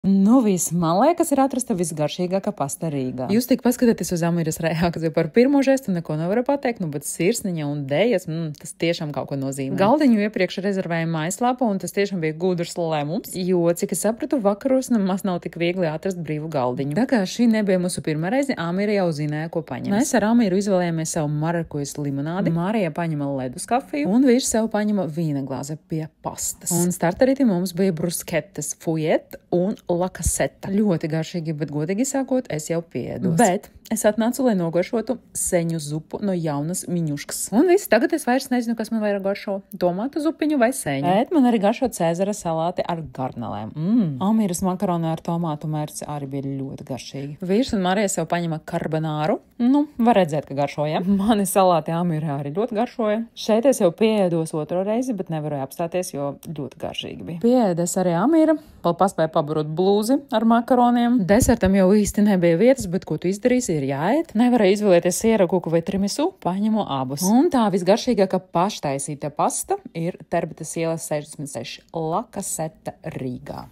Nu, viss, man liekas, ir atrasta visgaršīgākā pasta Rīgā. Jūs tik paskatieties uz Amiras reakciju par pirmo žestu, neko nevaru pateikt, nu, bet sirsniņa un dējas, tas tiešām kaut ko nozīmē. Galdiņu iepriekš rezervēja mājaslapā, un tas tiešām bija gudrs lēmums, jo, cik es sapratu, vakaros nemaz nav tik viegli atrast brīvu galdiņu. Tā kā šī nebija mūsu pirmā reize, Amira jau zināja, ko paņemt. Mēs ar Amiru izvēlējāmies savu marakujas limonādi, Mārija paņema ledus kafiju, un vīrs sev paņema vīna glāze pie pastas. Un starterīti mums bija brusketes, fujet un lakaseta. Ļoti garšīgi, bet godīgi sākot, es jau piedos. Bet es atnācu, lai nogaršotu seņu zupu no jaunas miņuškas. Un viss, tagad es vairs nezinu, kas man vairāk garšo. Tomātu zupiņu vai seņu. Bet man arī garšo Cēzara salāti ar garnelēm. Amiras makaroni ar tomātu mērci arī bija ļoti garšīgi. Vīrs un Marija sev paņema karbonāru. Nu, var redzēt, ka garšoja. Mani salāti Amirā arī ļoti garšoja. Šeit es jau pieēdos otro reizi, bet nevarēju apstāties, jo ļoti garšīgi bija. Pieēdes arī Amira. Vēl paspēja pabarot blūzi ar makaroniem. Desertam jau īsti nebija vietas, bet ko tu izdarīsi, ir jāēd. Nevarēja izvēlēties sierakuku vai trimisu, paņemu abus. Un tā visgaršīgākā paštaisīta pasta ir Terbetas ielas 66 Lakaseta Rīgā.